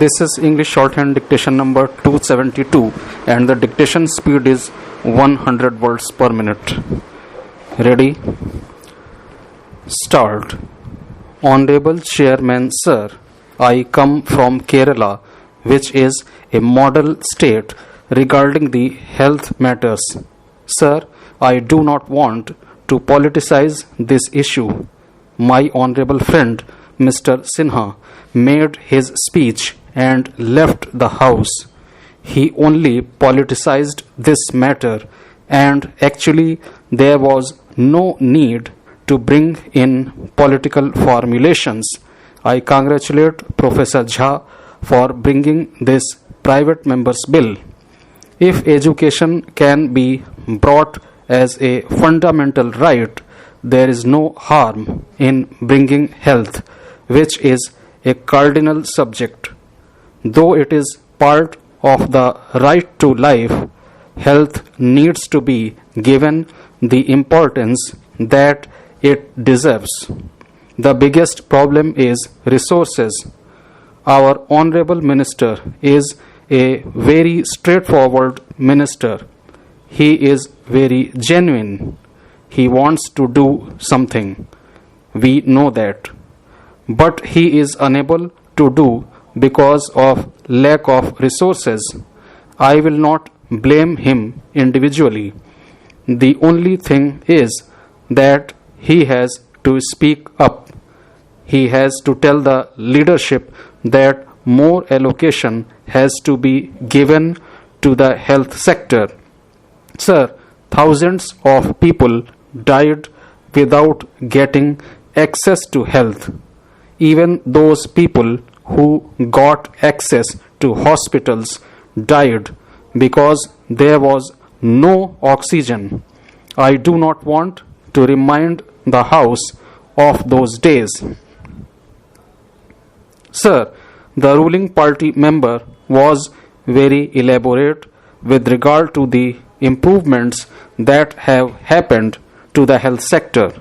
This is English shorthand dictation number 272 and the dictation speed is 100 words per minute. Ready? Start. Honorable Chairman Sir, I come from Kerala, which is a model state regarding the health matters. Sir, I do not want to politicize this issue. My honorable friend Mr. Sinha made his speech and left the house. He only politicized this matter, and actually there was no need to bring in political formulations. I congratulate Professor Jha for bringing this private member's bill. If education can be brought as a fundamental right, there is no harm in bringing health, which is a cardinal subject. Though it is part of the right to life, health needs to be given the importance that it deserves. The biggest problem is resources. Our honorable minister is a very straightforward minister. He is very genuine. He wants to do something. We know that. But he is unable to do because of lack of resources. I will not blame him individually. The only thing is that he has to speak up. He has to tell the leadership that more allocation has to be given to the health sector. Sir, thousands of people died without getting access to health. Even those people who got access to hospitals died because there was no oxygen. I do not want to remind the House of those days. Sir, the ruling party member was very elaborate with regard to the improvements that have happened to the health sector.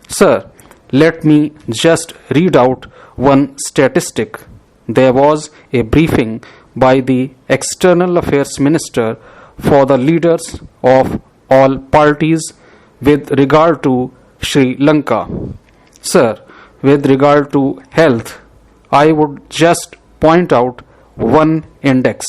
Sir, let me just read out one statistic. There was a briefing by the External Affairs Minister for the leaders of all parties with regard to Sri Lanka. Sir, with regard to health, I would just point out one index.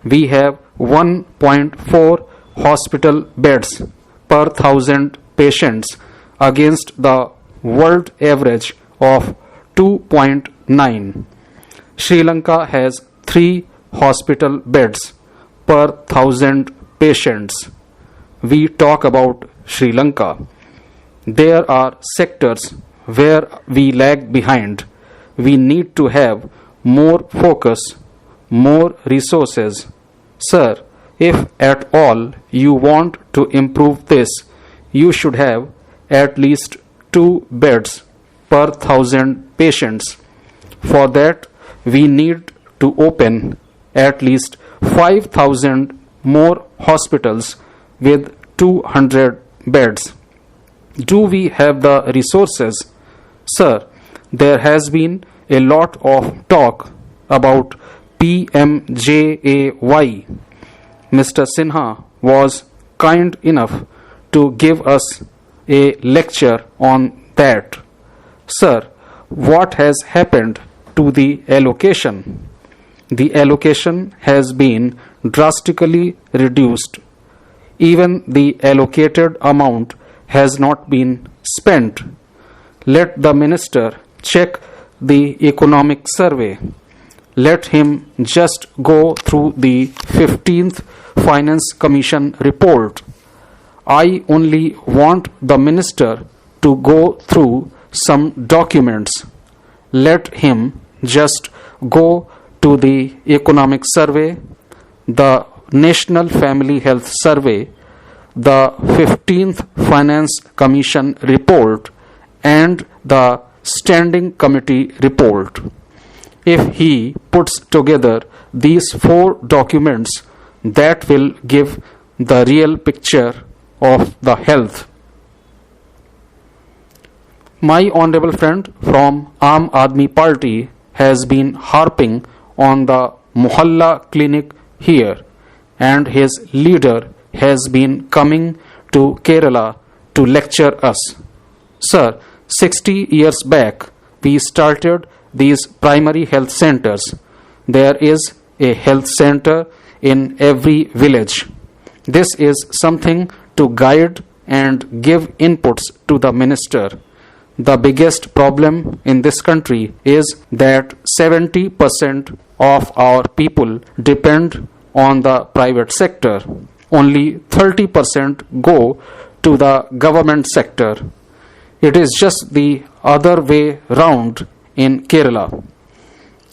We have 1.4 hospital beds per thousand patients against the world average of 2.9. Sri Lanka has 3 hospital beds per thousand patients. We talk about Sri Lanka. There are sectors where we lag behind. We need to have more focus, more resources. Sir, if at all you want to improve this, you should have at least 2 beds per thousand patients. For that, we need to open at least 5,000 more hospitals with 200 beds. Do we have the resources? Sir, there has been a lot of talk about PMJAY. Mr. Sinha was kind enough to give us a lecture on that. Sir, what has happened to the allocation? The allocation has been drastically reduced. Even the allocated amount has not been spent. Let the minister check the economic survey. Let him just go through the 15th Finance Commission report. I only want the minister to go through some documents. Let him just go to the economic survey, the National Family Health Survey, the 15th Finance Commission report, and the Standing Committee report. If he puts together these 4 documents, that will give the real picture of the health. My honorable friend from Aam Aadmi Party has been harping on the Mohalla clinic here, and his leader has been coming to Kerala to lecture us. Sir, 60 years back, we started these primary health centers. There is a health center in every village. This is something to guide and give inputs to the minister. The biggest problem in this country is that 70% of our people depend on the private sector. Only 30% go to the government sector. It is just the other way round in Kerala.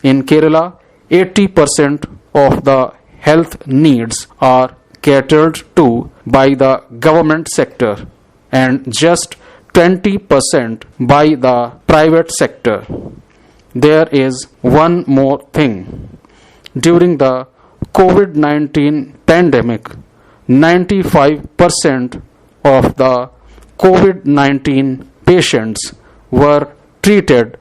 In Kerala, 80% of the health needs are catered to by the government sector and just 20% by the private sector. There is one more thing. During the COVID-19 pandemic, 95% of the COVID-19 patients were treated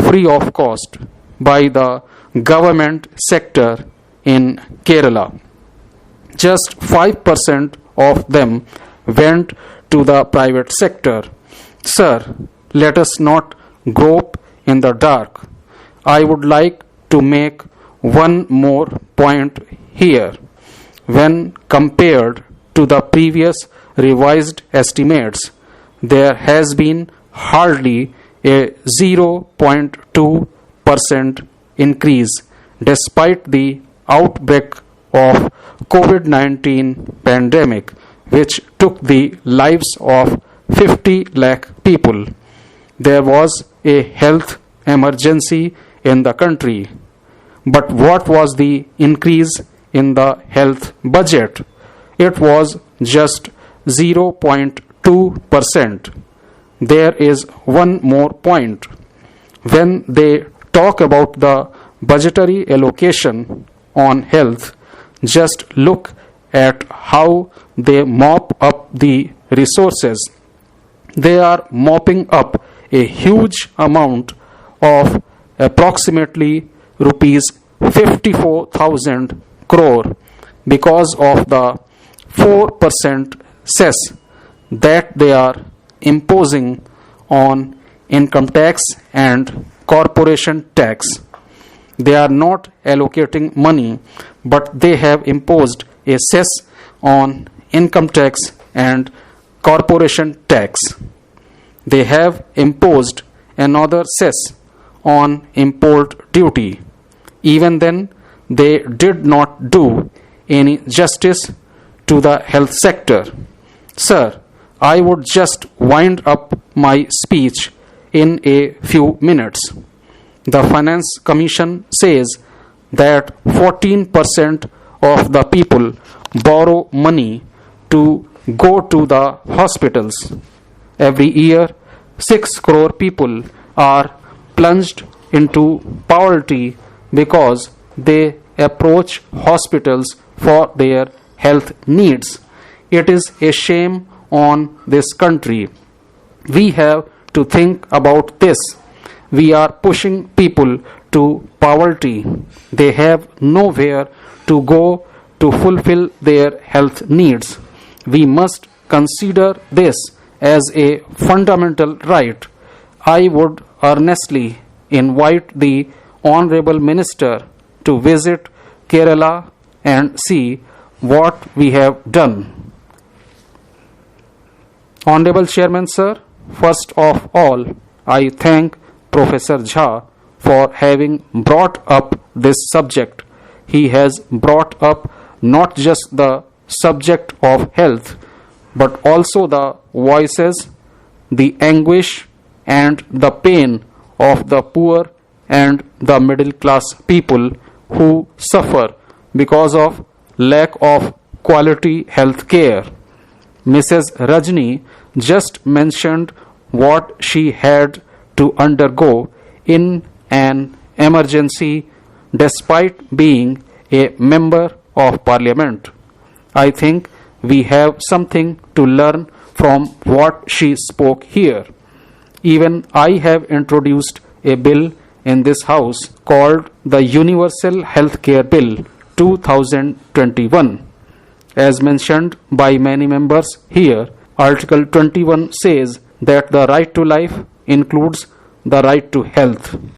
free of cost by the government sector in Kerala. Just 5% of them went to the private sector. Sir, let us not grope in the dark. I would like to make one more point here. When compared to the previous revised estimates, there has been hardly a 0.2% increase despite the outbreak of COVID-19 pandemic, which took the lives of 50 lakh people. There was a health emergency in the country. But what was the increase in the health budget? It was just 0.2%. There is one more point. When they talk about the budgetary allocation on health, just look at how they mop up the resources. They are mopping up a huge amount of approximately rupees 54,000 crore because of the 4% cess that they are imposing on income tax and corporation tax. They are not allocating money, but they have imposed a cess on income tax and corporation tax. They have imposed another cess on import duty. Even then, they did not do any justice to the health sector. Sir, I would just wind up my speech in a few minutes. The Finance Commission says that 14% of the people borrow money to go to the hospitals. Every year, 6 crore people are plunged into poverty because they approach hospitals for their health needs. It is a shame on this country. We have to think about this. We are pushing people to poverty. They have nowhere to go to fulfill their health needs. We must consider this as a fundamental right. I would earnestly invite the Honorable Minister to visit Kerala and see what we have done. Honorable Chairman, sir, first of all, I thank Professor Jha for having brought up this subject. He has brought up not just the subject of health, but also the voices, the anguish, and the pain of the poor and the middle class people who suffer because of lack of quality health care. Mrs. Rajni just mentioned what she had to undergo in an emergency despite being a member of parliament. I think we have something to learn from what she spoke here. Even I have introduced a bill in this House called the Universal Healthcare Bill 2021. As mentioned by many members here, Article 21 says that the right to life includes the right to health.